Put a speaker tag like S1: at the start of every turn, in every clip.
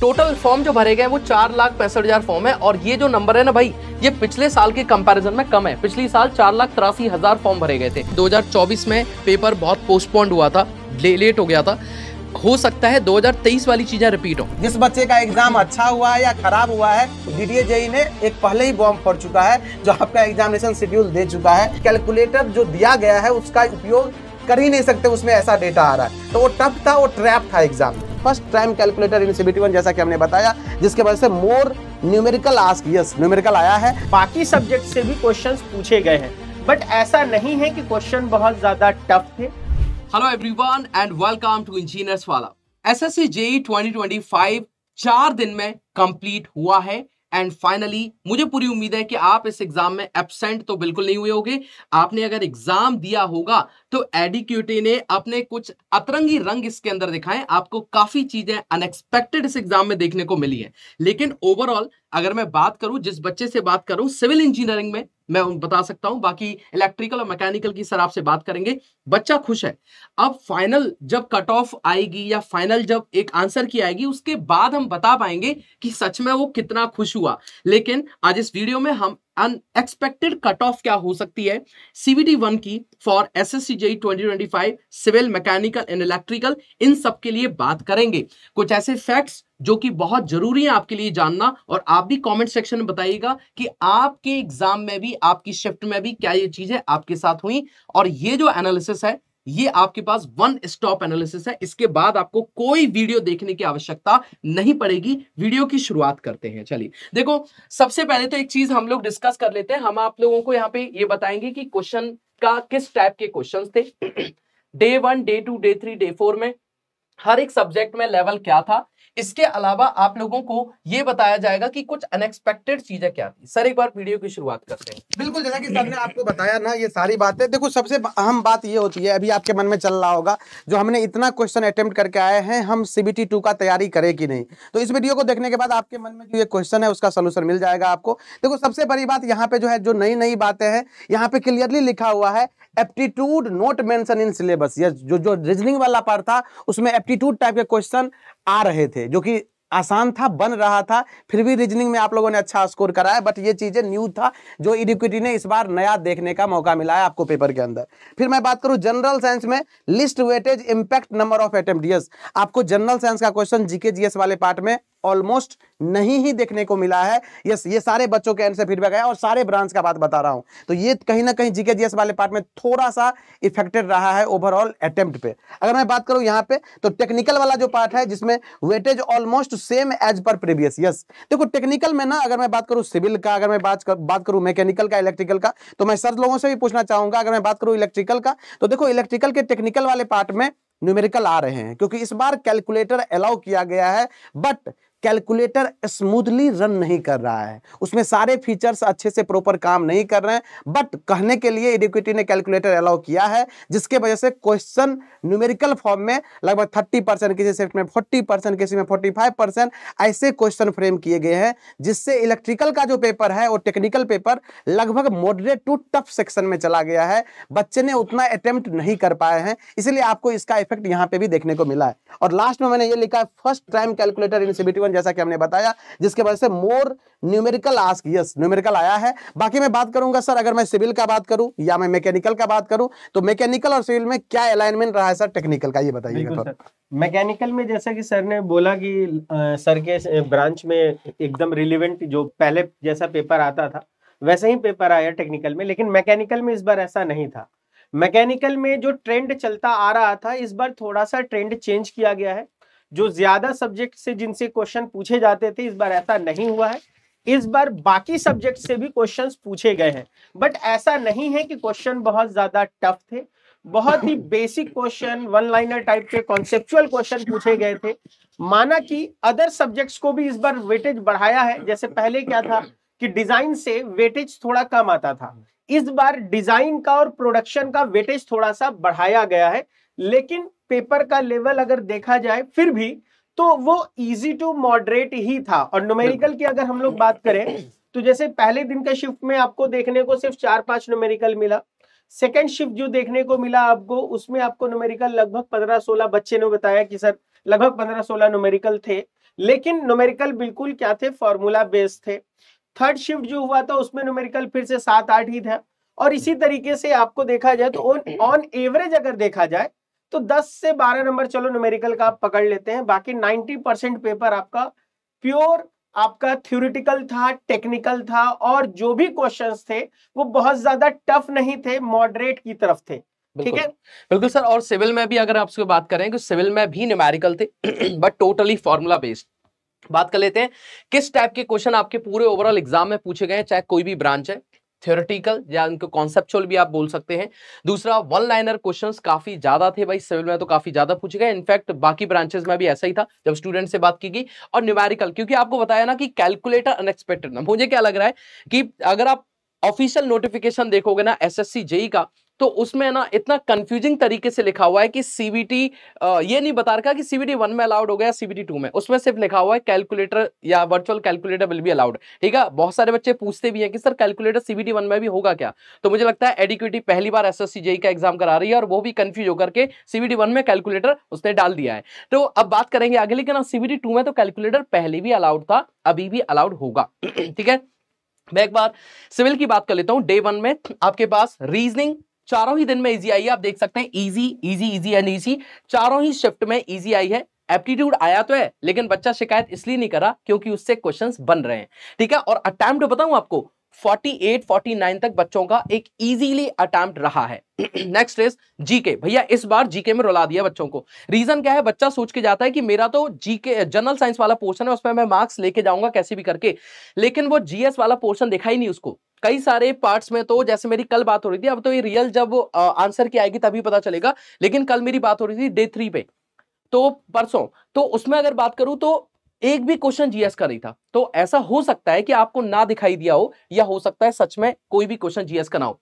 S1: Total form जो भरे गए वो 4,65,000 फॉर्म है और ये जो नंबर है ना भाई, ये पिछले साल के कंपैरिजन में कम है। पिछले साल 4,83,000 फॉर्म भरे गए थे। 2024 में पेपर बहुत पोस्टपोन्ड हुआ था, लेट हो गया था। हो सकता है 2023 वाली चीजें रिपीट हो।
S2: जिस बच्चे का एग्जाम अच्छा हुआ है या खराब हुआ है, डीडीए जेईई ने एक पहले ही बॉम्ब फोड़ चुका है, जो आपका एग्जामिनेशन शेड्यूल दे चुका है। कैलकुलेटर जो दिया गया है उसका उपयोग कर ही नहीं सकते, उसमें ऐसा डेटा आ रहा है। तो वो टफ था, वो ट्रैप था एग्जाम में। फर्स्ट टाइम कैलकुलेटर इन CBT 1 जैसा कि हमने बताया, जिसके वजह से मोर न्यूमेरिकल आस्क, यस न्यूमेरिकल आया है।
S3: बाकी सब्जेक्ट से भी क्वेश्चंस पूछे गए हैं, बट ऐसा नहीं है कि क्वेश्चन बहुत ज्यादा टफ थे।
S1: Hello everyone and welcome to engineers वाला। एसएससी जेईई 2025 4 दिन में कंप्लीट हुआ है एंड फाइनली मुझे पूरी उम्मीद है कि आप इस एग्जाम में एब्सेंट तो बिल्कुल नहीं हुए होंगे। आपने अगर एग्जाम दिया होगा तो एडीक्यूटी ने अपने कुछ अतरंगी रंग इसके अंदर दिखाए। आपको काफी चीजें अनएक्सपेक्टेड इस एग्जाम में देखने को मिली है। लेकिन ओवरऑल अगर मैं बात करूं, जिस बच्चे से बात करूं सिविल इंजीनियरिंग में, मैं बता सकता हूं, बाकी इलेक्ट्रिकल और मैकेनिकल की सर आपसे बात करेंगे, बच्चा खुश है। अब फाइनल जब कट ऑफ आएगी या फाइनल जब एक आंसर की आएगी, उसके बाद हम बता पाएंगे कि सच में वो कितना खुश हुआ। लेकिन आज इस वीडियो में हम अनएक्सपेक्टेड कट ऑफ क्या हो सकती है CBT 1 की for SSC JEE 2025 civil, mechanical and electrical, इन सब के लिए बात करेंगे। कुछ ऐसे फैक्ट्स जो कि बहुत जरूरी है आपके लिए जानना, और आप भी कमेंट सेक्शन में बताइएगा कि आपके एग्जाम में भी, आपकी शिफ्ट में भी क्या ये चीजें आपके साथ हुई। और ये जो एनालिसिस है ये आपके पास वन स्टॉप एनालिसिस है, इसके बाद आपको कोई वीडियो देखने की आवश्यकता नहीं पड़ेगी। वीडियो की शुरुआत करते हैं। चलिए देखो, सबसे पहले तो एक चीज हम लोग डिस्कस कर लेते हैं। हम आप लोगों को यहाँ पे ये बताएंगे कि क्वेश्चन का किस टाइप के क्वेश्चंस थे। डे 1, डे 2, डे 3, डे 4 में हर एक सब्जेक्ट में लेवल क्या था। इसके अलावा आप लोगों को यह बताया जाएगा कि कुछ अनएक्सपेक्टेड चीजें क्या थी। सर एक बार वीडियो की शुरुआत करते हैं।
S2: बिल्कुल, जैसा कि सर ने आपको बताया ना, ये सारी बातें देखो, सबसे अहम बात ये होती है, अभी आपके मन में चल रहा होगा, जो हमने इतना क्वेश्चन अटेम्प्ट करके आए हैं, हम CBT 2 का तैयारी करें कि नहीं। तो इस वीडियो को देखने के बाद आपके मन में जो ये क्वेश्चन है उसका सोल्यूशन मिल जाएगा आपको। देखो, सबसे बड़ी बात यहाँ पे जो है, जो नई नई बातें हैं, यहाँ पे क्लियरली लिखा हुआ है aptitude not mention in syllabus. ये जो रीजनिंग वाला पार्ट था उसमें एप्टीट्यूड टाइप के क्वेश्चन आ रहे थे, जो कि आसान था, बन रहा था, फिर भी रीजनिंग में आप लोगों ने अच्छा स्कोर करा है। बट ये चीजें न्यू था, जो एडीक्यूटी ने इस बार नया देखने का मौका मिला है आपको पेपर के अंदर। फिर मैं बात करूं जनरल साइंस में, list weightage impact number of attempt. Yes, आपको जनरल साइंस का क्वेश्चन जीके जीएस वाले पार्ट में ऑलमोस्ट नहीं ही देखने को मिला है। यस, ये सारे बच्चों के एंड से फीडबैक है और सारे ब्रांच का बात बता रहा हूं, तो ये कहीं ना कहीं जीके जीएस वाले पार्ट में थोड़ा सा इफेक्टेड रहा है ओवरऑल अटेम्प्ट पे। अगर मैं बात करूं यहाँ पे, तो टेक्निकल वाला जो पार्ट है जिसमें weightage almost same as per previous. Yes, देखो टेक्निकल में ना, अगर मैं बात करूं सिविल का, अगर मैं बात करूं मैकेनिकल का, इलेक्ट्रिकल का, तो मैं सर लोगों से भी पूछना चाहूंगा। अगर मैं बात करूं इलेक्ट्रिकल का, तो देखो इलेक्ट्रिकल के टेक्निकल वाले पार्ट में न्यूमेरिकल आ रहे हैं, क्योंकि इस बार कैलकुलेटर अलाउ किया गया है, बट कैलकुलेटर स्मूथली रन नहीं कर रहा है, उसमें सारे फीचर्स अच्छे से प्रॉपर काम नहीं कर रहे हैं। बट कहने के लिए एडीक्यूटी ने कैलकुलेटर अलाउ किया है, जिसके वजह से क्वेश्चन न्यूमेरिकल फॉर्म में लगभग 30%, किसी सेट में 40%, किसी में 45% ऐसे क्वेश्चन फ्रेम किए गए हैं, जिससे इलेक्ट्रिकल का जो पेपर है वो टेक्निकल पेपर लगभग मॉडरेट टू टफ सेक्शन में चला गया है। बच्चे ने उतना अटेम्प्ट नहीं कर पाए हैं, इसलिए आपको इसका इफेक्ट यहाँ पे भी देखने को मिला है। और लास्ट में मैंने ये लिखा है फर्स्ट टाइम कैलकुलेटर इन CBT 1, जैसा कि हमने बताया, जिसके वजह से मोर न्यूमेरिकल आस्क, यस न्यूमेरिकल आया है। बाकी मैं बात करूंगा सर, अगर मैं सिविल का बात करूं या मैं मैकेनिकल का बात करूं, तो मैकेनिकल और सिविल में क्या अलाइनमेंट रहा है सर टेक्निकल का, ये बताइएगा।
S3: मैकेनिकल में जैसा कि सर ने बोला कि सर के ब्रांच में एकदम रिलेवेंट जो पहले जैसा पेपर आता था वैसा ही पेपर आया टेक्निकल में, लेकिन मैकेनिकल में इस बार ऐसा नहीं था। मैकेनिकल में जो ट्रेंड चलता आ रहा था, इस बार थोड़ा सा ट्रेंड चेंज किया गया है। जो ज्यादा सब्जेक्ट से जिनसे क्वेश्चन पूछे जाते थे, इस बार ऐसा नहीं हुआ है। इस बार बाकी सब्जेक्ट से भी क्वेश्चंस पूछे गए हैं, बट ऐसा नहीं है कि क्वेश्चन बहुत ज्यादा टफ थे। बहुत ही basic question, one liner type के कॉन्सेप्चुअल क्वेश्चन पूछे गए थे। माना कि अदर सब्जेक्ट्स को भी इस बार वेटेज बढ़ाया है। जैसे पहले क्या था कि डिजाइन से वेटेज थोड़ा कम आता था, इस बार डिजाइन का और प्रोडक्शन का वेटेज थोड़ा सा बढ़ाया गया है। लेकिन पेपर का लेवल अगर देखा जाए फिर भी, तो वो इजी टू मॉडरेट ही था। और न्यूमेरिकल की अगर हम लोग बात करें, तो जैसे पहले दिन के शिफ्ट में आपको देखने को सिर्फ 4-5 न्यूमेरिकल मिला। सेकेंड शिफ्ट जो देखने को मिला आपको, उसमें आपको न्यूमेरिकल लगभग 15-16, बच्चे ने बताया कि सर लगभग 15-16 न्यूमेरिकल थे। लेकिन न्यूमेरिकल बिल्कुल क्या थे, फॉर्मूला बेस्ड थे। थर्ड शिफ्ट जो हुआ था उसमें न्यूमेरिकल फिर से 7-8 ही था। और इसी तरीके से आपको देखा जाए तो ऑन एवरेज अगर देखा जाए तो 10 से 12 नंबर चलो न्यूमेरिकल का आप पकड़ लेते हैं, बाकी 90% पेपर आपका प्योर आपका थ्योरेटिकल था, टेक्निकल था, और जो भी क्वेश्चंस थे वो बहुत ज्यादा टफ नहीं थे, मॉडरेट की तरफ थे। ठीक है,
S1: बिल्कुल सर। और सिविल में भी अगर आपसे बात करें तो सिविल में भी न्यूमेरिकल थे बट टोटली फॉर्मूला बेस्ड। बात कर लेते हैं किस टाइप के क्वेश्चन आपके पूरे ओवरऑल एग्जाम में पूछे गए, चाहे कोई भी ब्रांच है, थ्योरेटिकल या उनको कॉन्सेप्चुअल भी आप बोल सकते हैं। दूसरा, वन लाइनर क्वेश्चंस काफी ज्यादा थे भाई, सिविल में तो काफी ज्यादा पूछे गए, इनफैक्ट बाकी ब्रांचेस में भी ऐसा ही था जब स्टूडेंट से बात की गई। और न्यूमेरिकल, क्योंकि आपको बताया ना कि कैलकुलेटर अनएक्सपेक्टेड ना, मुझे क्या लग रहा है कि अगर आप ऑफिशियल नोटिफिकेशन देखोगे ना एसएससी जेई का, तो उसमें ना इतना कंफ्यूजिंग तरीके से लिखा हुआ है कि सीबीटी ये नहीं बता रखा कि सीबीटी 1 में अलाउड हो गया, सीबीटी 2 में, उसमें सिर्फ लिखा हुआ है कैलकुलेटर या virtual calculator will be allowed. ठीक है, बहुत सारे बच्चे पूछते भी हैं कि सर कैलकुलेटर सीबीटी 1 में भी होगा क्या। तो मुझे लगता है एडिक्विटी पहली बार एसएससी जेई का एग्जाम करा रही है और वो भी कंफ्यूज होकर के सीबीटी 1 में कैलकुलेटर उसने डाल दिया है। तो अब बात करेंगे आगे, लेकिन सीबीटी 2 में तो कैलकुलेटर पहले भी अलाउड था, अभी भी अलाउड होगा। ठीक है, मैं एक बार सिविल की बात कर लेता हूं। डे 1 में आपके पास रीजनिंग चारों ही दिन में इजी आई है, आप देख सकते हैं, easy easy easy and easy, चारों ही शिफ्ट में इजी आई है। एप्टीट्यूड आया तो है, लेकिन बच्चा शिकायत इसलिए नहीं करा क्योंकि उससे क्वेश्चंस बन रहे हैं। ठीक है, और अटेम्प्ट बताऊं आपको, 48-49 तक बच्चों का एक इजीली अटेम्प्ट रहा है। Next is GK. भैया इस बार जीके में रुला दिया बच्चों को। रीजन क्या है, बच्चा सोच के जाता है कि मेरा तो जीके जनरल साइंस वाला पोर्शन है, उसमें मैं मार्क्स लेके जाऊंगा कैसे भी करके, लेकिन वो जीएस वाला पोर्शन दिखा ही नहीं उसको। कई सारे पार्ट्स में तो, जैसे मेरी कल बात हो रही थी, अब तो ये रियल जब आंसर की आएगी तभी पता चलेगा, लेकिन कल मेरी बात हो रही थी डे 3 पे, तो परसों, तो उसमें अगर बात करूं तो एक भी क्वेश्चन जीएस का नहीं था। तो ऐसा हो सकता है कि आपको ना दिखाई दिया हो, या हो सकता है सच में कोई भी क्वेश्चन जीएस का ना हो।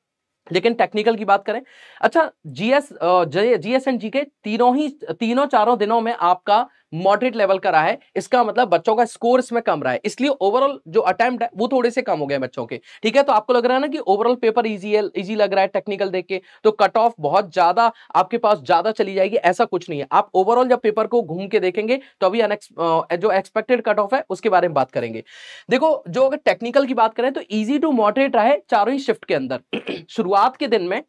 S1: लेकिन टेक्निकल की बात करें, अच्छा जीएस एंड जीके तीनों चारों दिनों में आपका मॉडरेट लेवल का रहा है। इसका मतलब बच्चों का स्कोर इसमें कम रहा है, इसलिए ओवरऑल जो अटेम्प्ट है वो थोड़े से कम हो गए बच्चों के। ठीक है, तो आपको लग रहा है ना कि ओवरऑल पेपर इजी लग रहा है टेक्निकल देख के, तो कट ऑफ बहुत ज्यादा आपके पास ज्यादा चली जाएगी, ऐसा कुछ नहीं है। आप ओवरऑल जब पेपर को घूम के देखेंगे तो अभी जो एक्सपेक्टेड कट ऑफ है उसके बारे में बात करेंगे। देखो, जो अगर टेक्निकल की बात करें तो इजी टू मॉडरेट रहा है चारों ही शिफ्ट के अंदर। शुरुआत के दिन में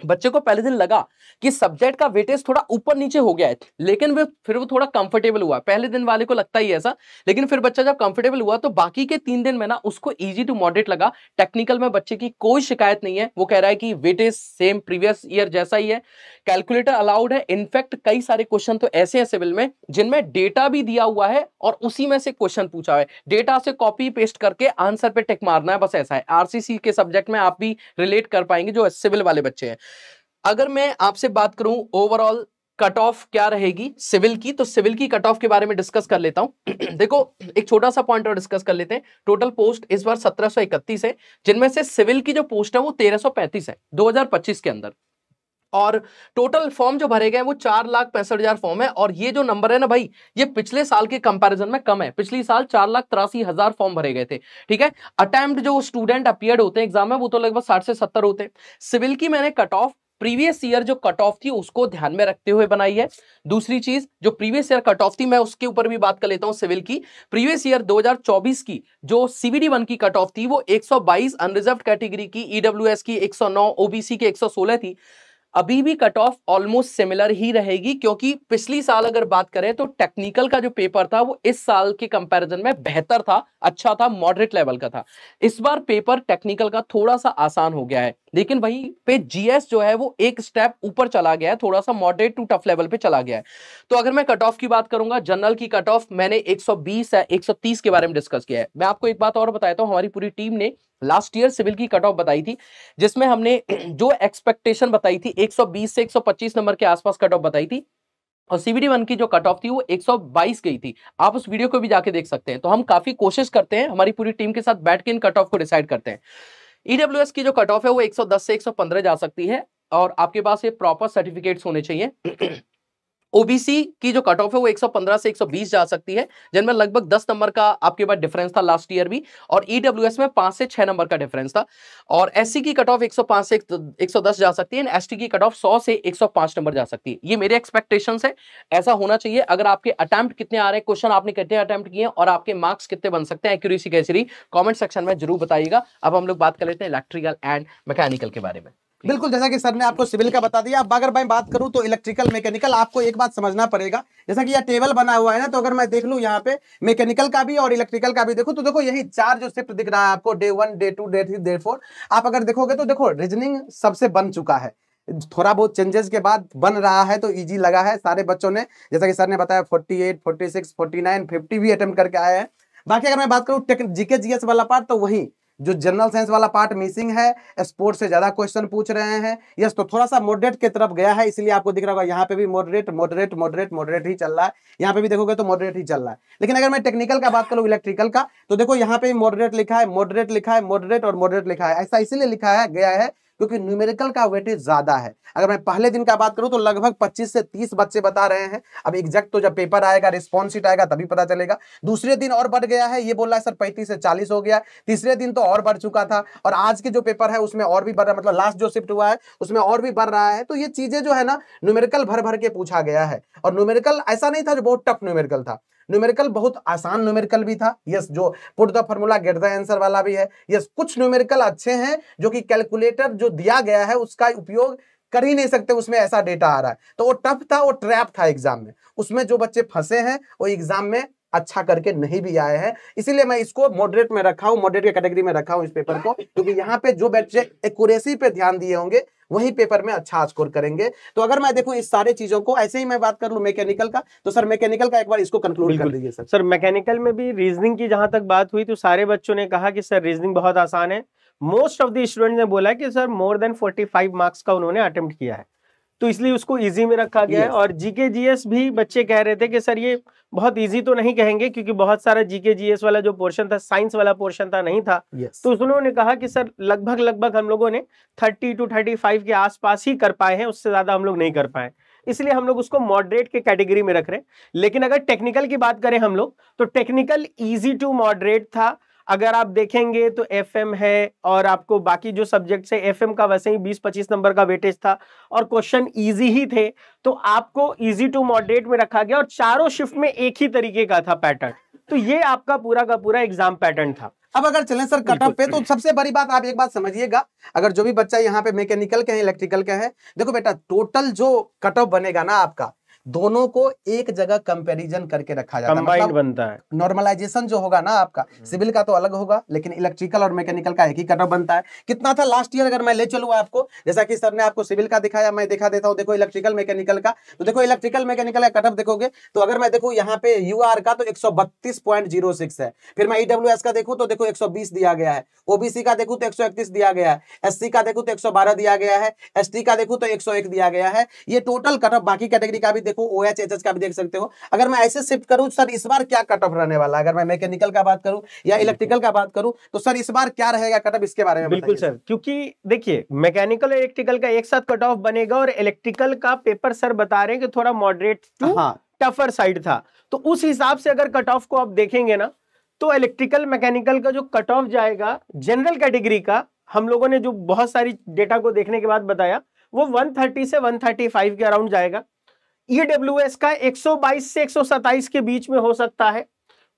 S1: बच्चे को पहले दिन लगा कि सब्जेक्ट का वेटेज थोड़ा ऊपर नीचे हो गया है, लेकिन फिर वो थोड़ा कंफर्टेबल हुआ। पहले दिन वाले को लगता ही ऐसा, लेकिन फिर बच्चा जब कंफर्टेबल हुआ तो बाकी के 3 दिन में ना उसको इजी टू मॉडरेट लगा। टेक्निकल में बच्चे की कोई शिकायत नहीं है, वो कह रहा है कि वेटेज सेम प्रीवियस ईयर जैसा ही है, कैलकुलेटर अलाउड है। इनफैक्ट कई सारे क्वेश्चन तो ऐसे हैं सिविल में जिनमें डेटा भी दिया हुआ है और उसी में से क्वेश्चन पूछा है, डेटा से कॉपी पेस्ट करके आंसर पे टिक मारना है, बस ऐसा है। आरसीसी के सब्जेक्ट में आप भी रिलेट कर पाएंगे जो सिविल वाले बच्चे हैं। अगर मैं आपसे बात करूं ओवरऑल कट ऑफ क्या रहेगी सिविल की, तो सिविल की कट ऑफ के बारे में डिस्कस कर लेता हूं। देखो, एक छोटा सा पॉइंट और डिस्कस कर लेते हैं। टोटल पोस्ट इस बार 1731 है, जिनमें से सिविल की जो पोस्ट है वो 1335 है 2025 के अंदर, और टोटल फॉर्म जो भरे गए वो 4,65,000 फॉर्म है। और ये जो नंबर है ना भाई, ये पिछले साल के कंपैरिजन में कम है। पिछली साल 4,83,000 फॉर्म भरे गए थे। ठीक है, अटेम्प्ट जो स्टूडेंट अपीयर्ड होते हैं एग्जाम में वो तो लगभग 60 से 70 होते हैं। सिविल की मैंने कट ऑफ प्रीवियस ईयर जो कट ऑफ थी उसको ध्यान में रखते हुए बनाई है। दूसरी चीज, जो प्रीवियस ईयर कट ऑफ थी मैं उसके ऊपर भी बात कर लेता हूं सिविल की। प्रीवियस ईयर 2024 की जो सीबीडी 1 की कट ऑफ थी वो 122 अनरिजर्व्ड कैटेगरी की, ईडब्ल्यूएस की 109, ओबीसी की 116 थी। अभी भी कट ऑफ ऑलमोस्ट सिमिलर ही रहेगी, क्योंकि पिछली साल अगर बात करें तो टेक्निकल का जो पेपर था वो इस साल के कंपैरिजन में बेहतर था, अच्छा था, मॉडरेट लेवल का था। इस बार पेपर टेक्निकल का थोड़ा सा आसान हो गया है, लेकिन वहीं पे जीएस जो है वो एक स्टेप ऊपर चला गया है, थोड़ा सा मॉडरेट टू टफ लेवल पे चला गया है। तो अगर मैं कट ऑफ की बात करूंगा, जनरल की कट ऑफ मैंने 120 है 130 के बारे में डिस्कस किया है। मैं आपको एक बात और बताता हूं, हमारी पूरी टीम ने लास्ट ईयर सिविल की कट ऑफ बताई थी, जिसमें हमने जो एक्सपेक्टेशन बताई थी 120 से 125 नंबर के आसपास कट ऑफ बताई थी, और सीबीडी 1 की जो कट ऑफ थी वो 122 गई थी। आप उस वीडियो को भी जाके देख सकते हैं। तो हम काफी कोशिश करते हैं, हमारी पूरी टीम के साथ बैठ के इन कट ऑफ को डिसाइड करते हैं। ईडब्ल्यूएस की जो कट ऑफ है वो 110 से 115 जा सकती है, और आपके पास ये प्रॉपर सर्टिफिकेट्स होने चाहिए। ओबीसी की जो कट ऑफ है वो 115 से 120 जा सकती है, जिनमें लगभग 10 नंबर का आपके पास डिफरेंस था लास्ट ईयर भी, और ईडब्ल्यूएस में 5 से 6 नंबर का डिफरेंस था। और एससी की कट ऑफ 105 से 110 जा सकती है, एसटी की कट ऑफ 100 से 105 नंबर जा सकती है। ये मेरे एक्सपेक्टेशंस है, ऐसा होना चाहिए। अगर आपके अटेम्प्ट कितने आ रहे हैं, क्वेश्चन आपने कितने अटेम्प्ट किए और आपके मार्क्स कितने बन सकते हैं, एक्यूरेसी कैसी रही, कमेंट सेक्शन में जरूर बताइएगा। अब हम लोग बात कर लेते हैं इलेक्ट्रिकल एंड मैकेनिकल के बारे में।
S2: बिल्कुल, जैसा कि सर ने आपको सिविल का बता दिया। अब अगर मैं बात करूं तो इलेक्ट्रिकल मैकेनिकल, आपको एक बात समझना पड़ेगा। जैसा कि यह टेबल बना हुआ है ना, तो अगर मैं देख लूं यहाँ पे मैकेनिकल का भी और इलेक्ट्रिकल का भी देखो, तो देखो यही 4 जो शिफ्ट दिख रहा है आपको, डे 1, डे 2, डे 3, डे 4। आप अगर देखोगे तो देखो रीजनिंग सबसे बन चुका है, थोड़ा बहुत चेंजेस के बाद बन रहा है, तो इजी लगा है सारे बच्चों ने। जैसा कि सर ने बताया 48, 46, 49, 50 भी अटेम्प्ट करके आए हैं। बाकी अगर मैं बात करूं जीके जीएस वाला पार्ट, तो वही जो जनरल साइंस वाला पार्ट मिसिंग है, स्पोर्ट्स से ज्यादा क्वेश्चन पूछ रहे हैं। यस, तो थोड़ा सा मॉडरेट की तरफ गया है, इसलिए आपको दिख रहा होगा यहाँ पे भी मॉडरेट मॉडरेट मॉडरेट मॉडरेट ही चल रहा है। यहाँ पे भी देखोगे तो मॉडरेट ही चल रहा है। लेकिन अगर मैं टेक्निकल का बात करूँ, इलेक्ट्रिकल का, तो देखो यहाँ पे मॉडरेट लिखा है, मॉडरेट लिखा है, मॉडरेट और मॉडरेट लिखा है। ऐसा इसीलिए लिखा है गया है क्योंकि न्यूमेरिकल का वेटेज ज्यादा है। अगर मैं पहले दिन का बात करूं तो लगभग 25 से 30 बच्चे बता रहे हैं। अब एग्जैक्ट तो जब पेपर आएगा, रिस्पॉन्स शीट आएगा, तभी पता चलेगा। दूसरे दिन और बढ़ गया है, ये बोल रहा है सर 35 से 40 हो गया। तीसरे दिन तो और बढ़ चुका था, और आज के जो पेपर है उसमें और भी बढ़ रहा है, मतलब लास्ट जो शिफ्ट हुआ है उसमें और भी बढ़ रहा है। तो ये चीजें जो है ना, न्यूमेरिकल भर भर के पूछा गया है। और न्यूमेरिकल ऐसा नहीं था जो बहुत टफ न्यूमेरिकल था, न्यूमेरिकल बहुत आसान न्यूमेरिकल भी था। यस, जो put the formula get the answer वाला भी है। यस, कुछ न्यूमेरिकल अच्छे हैं जो कि कैलकुलेटर जो दिया गया है उसका उपयोग कर ही नहीं सकते, उसमें ऐसा डेटा आ रहा है। तो वो टफ था, वो ट्रैप था एग्जाम में। उसमें जो बच्चे फंसे हैं वो एग्जाम में अच्छा करके नहीं भी आए हैं। इसीलिए मैं इसको मॉडरेट में रखा हूं, मॉडरेट की कैटेगरी में रखा हूं इस पेपर को, क्योंकि यहाँ पे जो बच्चे एक्यूरेसी पे ध्यान दिए होंगे वही पेपर में अच्छा स्कोर करेंगे। तो अगर मैं देखूं इस सारे चीजों को, ऐसे ही मैं बात कर लूं मैकेनिकल का, तो सर मैकेनिकल का एक बार इसको कंक्लूड कर दीजिए सर।
S3: सर मैकेनिकल में भी रीजनिंग की जहां तक बात हुई तो सारे बच्चों ने कहा कि सर रीजनिंग बहुत आसान है। मोस्ट ऑफ द स्टूडेंट ने बोला कि सर मोर देन 45 मार्क्स का उन्होंने अटेम्प्ट किया है, तो इसलिए उसको इजी में रखा गया है। और जीके जीएस भी बच्चे कह रहे थे कि सर ये बहुत इजी तो नहीं कहेंगे, क्योंकि बहुत सारा जीके जीएस वाला जो पोर्शन था, साइंस वाला पोर्शन था, नहीं था। तो उन्होंने कहा कि सर लगभग हम लोगों ने 30 to 35 के आसपास ही कर पाए हैं, उससे ज्यादा हम लोग नहीं कर पाए, इसलिए हम लोग उसको मॉडरेट के कैटेगरी में रख रहे हैं। लेकिन अगर टेक्निकल की बात करें हम लोग, तो टेक्निकल इजी टू मॉडरेट था। अगर आप देखेंगे तो एफएम है, और आपको बाकी जो सब्जेक्ट्स है, एफएम का वैसे ही 20-25 नंबर का वेटेज था और क्वेश्चन इजी ही थे, तो आपको इजी टू मॉडरेट में रखा गया। और चारों शिफ्ट में एक ही तरीके का था पैटर्न, तो ये आपका पूरा का पूरा एग्जाम पैटर्न था।
S2: अब अगर चलें सर कट ऑफ पे, तो सबसे बड़ी बात आप एक बात समझिएगा, अगर जो भी बच्चा यहाँ पे मैकेनिकल के है, इलेक्ट्रिकल का है, देखो बेटा टोटल जो कट ऑफ बनेगा ना आपका, दोनों को एक जगह कंपैरिजन करके रखा जाता है,
S3: कंबाइंड बनता है।
S2: नॉर्मलाइजेशन जो होगा ना आपका, सिविल का तो अलग होगा, लेकिन इलेक्ट्रिकल और मैकेनिकल का एक ही कट ऑफ बनता है। कितना था लास्ट ईयर, अगर मैं ले चलूं आपको, जैसा कि सर ने आपको सिविल का दिखाया, मैं दिखा देता हूं। देखो इलेक्ट्रिकल मैकेनिकल का, तो देखो इलेक्ट्रिकल मैकेनिकल का कट ऑफ देखोगे तो अगर मैं देखूं यहाँ पे यूआर का तो 132.06 है। फिर मैं ईडब्ल्यूएस का देखूं तो देखो 120 दिया गया है, ओबीसी का देखूं तो 131 दिया गया है, एससी का देखूं तो 112 दिया गया है, एसटी का देखूं तो 101 दिया गया है। ये टोटल कट ऑफ, बाकी कैटेगरी का भी देखो, ओएच एचएच का भी देख सकते हो। अगर मैं ऐसे शिफ्ट करूं सर, इस बार क्या कट ऑफ रहने वाला है, अगर मैं मैकेनिकल का बात करूं या इलेक्ट्रिकल का बात करूं, तो सर इस बार क्या रहेगा कट ऑफ, इसके बारे में
S3: बिल्कुल सर, क्योंकि देखिए मैकेनिकल और इलेक्ट्रिकल का एक साथ कट ऑफ बनेगा, और इलेक्ट्रिकल का पेपर सर बता रहे हैं कि थोड़ा मॉडरेट टू टफर साइड था, तो उस हिसाब से अगर कट ऑफ को आप देखेंगे ना, तो इलेक्ट्रिकल मैकेनिकल का जो कट ऑफ जाएगा जनरल कैटेगरी का, हम लोगों ने जो बहुत सारी डेटा को देखने के बाद बताया, वो 130 से 135 के अराउंड जाएगा। ईडब्ल्यूएस का 122 से 127 के बीच में हो सकता है।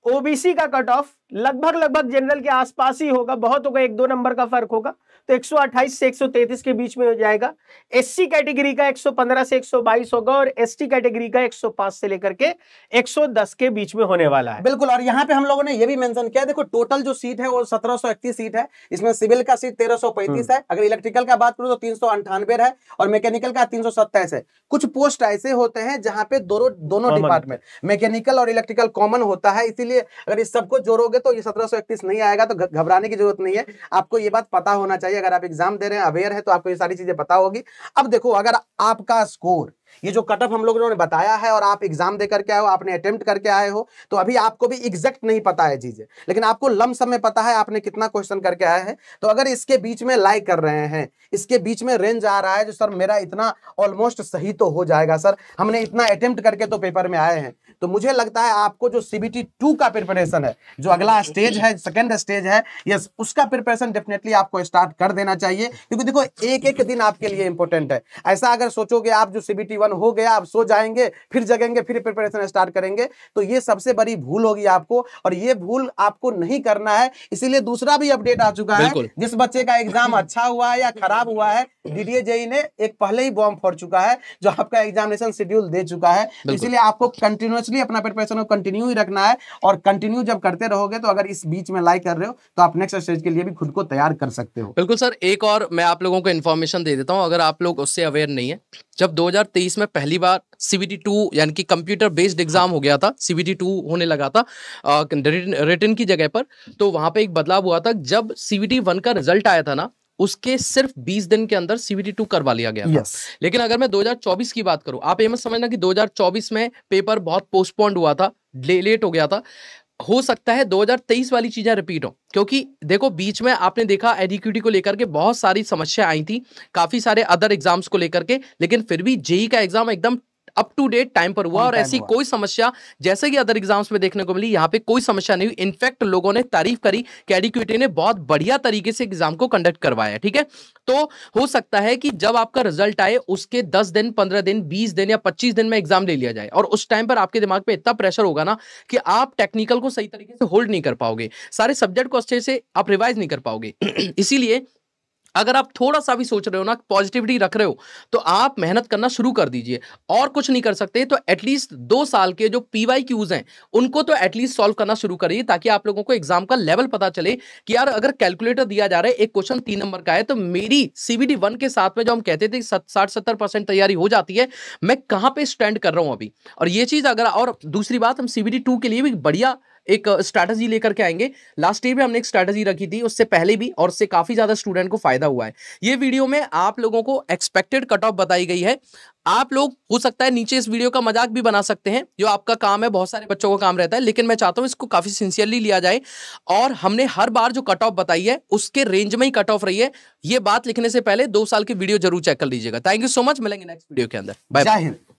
S3: ओबीसी का कट ऑफ लगभग जनरल के आसपास ही होगा, बहुत होगा 1-2 नंबर का फर्क होगा, तो 128 से 133 के बीच में हो जाएगा। एससी कैटेगरी का 115 से 122 होगा, और एसटी कैटेगरी का 105 से लेकर के 110 के बीच में होने वाला है।
S2: बिल्कुल, और यहाँ पे हम लोगों ने ये भी मेंशन किया, देखो टोटल जो सीट है वो 1731 सीट है, इसमें सिविल का सीट 1335 है, अगर इलेक्ट्रिकल का बात करूं तो 398 है, और मैकेनिकल का 327 है। कुछ पोस्ट ऐसे होते हैं जहां पे दोनों डिपार्टमेंट मैकेनिकल और इलेक्ट्रिकल कॉमन होता है, इसीलिए अगर इस सबको जोड़ोगे तो ये 1731 नहीं आएगा। तो घबराने की जरूरत नहीं है, आपको ये बात पता होना चाहिए। अगर आप एग्जाम दे रहे हैं, अवेयर है, तो आपको ये सारी चीजें पता होगी। अब देखो अगर आपका स्कोर ये जो कट ऑफ हम लोगों ने बताया है और आप एग्जाम दे करके आए हो, आपने अटेम्प्ट करके आए हो, तो अभी आपको भी एग्जैक्ट नहीं पता है चीजें, लेकिन आपको लमसम में पता है आपने कितना क्वेश्चन करके आए हैं। तो अगर इसके बीच में लाई कर रहे हैं, इसके बीच में रेंज आ रहा है जो सर मेरा इतना ऑलमोस्ट सही तो हो जाएगा सर, हमने इतना अटेम्प्ट करके तो पेपर में आए हैं, तो मुझे लगता है आपको जो CBT 2 का प्रिपरेशन है, जो अगला स्टेज है, सेकंड स्टेज है, यस, उसका प्रिपरेशन डेफिनेटली आपको स्टार्ट कर देना चाहिए। क्योंकि देखो एक एक दिन आपके लिए इंपॉर्टेंट है। ऐसा अगर सोचोगे आप जो CBT 1 हो गया, आप सो जाएंगे, फिर जगेंगे, फिर प्रिपरेशन स्टार्ट करेंगे, तो ये सबसे बड़ी भूल होगी आपको, और ये भूल आपको नहीं करना है। इसीलिए दूसरा भी अपडेट आ चुका है, जिस बच्चे का एग्जाम अच्छा हुआ है या खराब हुआ है, DDA JEE ने एक पहले ही बॉम्ब फोड़ चुका है, जो आपका एग्जामिनेशन शेड्यूल दे चुका है। इसीलिए आपको कंटिन्यूअसली अपना प्रिपरेशन को कंटिन्यू ही रखना है, और कंटिन्यू जब करते रहोगे तो अगर इस बीच में लाइक कर रहे हो तो आप नेक्स्ट स्टेज के लिए भी खुद को तैयार कर सकते हो।
S1: बिल्कुल सर, एक और मैं आप लोगों को इन्फॉर्मेशन दे देता हूं, अगर आप लोग उससे अवेयर नहीं है। जब 2023 में पहली बार CBT 2 यानी कि कंप्यूटर बेस्ड एग्जाम हो गया था, CBT 2 होने लगा था रिटन की जगह पर, तो वहां पे एक बदलाव हुआ था। जब CBT 1 का रिजल्ट आया था ना, उसके सिर्फ 20 दिन के अंदर CBT 2 करवा लिया गया था। लेकिन अगर मैं 2024 की बात करूं, आप ये मत समझना कि 2024 में पेपर बहुत पोस्टपोन्ड हुआ था, लेट हो गया था। हो सकता है 2023 वाली चीजें रिपीट हो, क्योंकि देखो बीच में आपने देखा एडीक्यूटी को लेकर के बहुत सारी समस्या आई थी, काफी सारे अदर एग्जाम्स को लेकर के, लेकिन फिर भी जेई का एग्जाम एकदम अप टू डेट टाइम पर हुआ, और ऐसी कोई समस्या जैसे कि अदर एग्जाम्स में देखने को मिली, यहाँ पे कोई समस्या नहीं हुई। इनफैक्ट लोगों ने तारीफ करी कि एडीक्यूटी ने बहुत बढ़िया तरीके से एग्जाम को कंडक्ट करवाया। ठीक है, तो हो सकता है कि जब आपका रिजल्ट आए उसके 10 दिन, 15 दिन, 20 दिन या 25 दिन में एग्जाम ले लिया जाए, और उस टाइम पर आपके दिमाग पे इतना प्रेशर होगा ना कि आप टेक्निकल को सही तरीके से होल्ड नहीं कर पाओगे, सारे सब्जेक्ट को अच्छे से आप रिवाइज नहीं कर पाओगे। इसीलिए अगर आप थोड़ा सा भी सोच रहे हो ना, पॉजिटिविटी रख रहे हो, तो आप मेहनत करना शुरू कर दीजिए। और कुछ नहीं कर सकते तो एटलीस्ट 2 साल के जो PYQs हैं उनको तो एटलीस्ट सॉल्व करना शुरू करिए, ताकि आप लोगों को एग्जाम का लेवल पता चले कि यार अगर कैलकुलेटर दिया जा रहा है, एक क्वेश्चन 3 नंबर का है, तो मेरी CBT 1 के साथ में जो हम कहते थे 60-70% तैयारी हो जाती है, मैं कहां पे स्टैंड कर रहा हूं अभी। और ये चीज अगर, और दूसरी बात, हम CBT 2 के लिए भी बढ़िया एक स्ट्रैटेजी लेकर के आएंगे। लास्ट ईयर में हमने एक स्ट्रैटेजी रखी थी, उससे पहले भी, और उससे काफी ज्यादा स्टूडेंट को फायदा हुआ है। ये वीडियो में आप लोगों को एक्सपेक्टेड कट ऑफ बताई गई है। आप लोग हो सकता है नीचे इस वीडियो का मजाक भी बना सकते हैं, जो आपका काम है, बहुत सारे बच्चों का काम रहता है, लेकिन मैं चाहता हूं इसको काफी सिंसियरली लिया जाए, और हमने हर बार जो कट ऑफ बताई है उसके रेंज में ही कट ऑफ रही है। ये बात लिखने से पहले 2 साल की वीडियो जरूर चेक कर लीजिएगा। थैंक यू सो मच, मिलेंगे नेक्स्ट वीडियो के अंदर। Bye bye.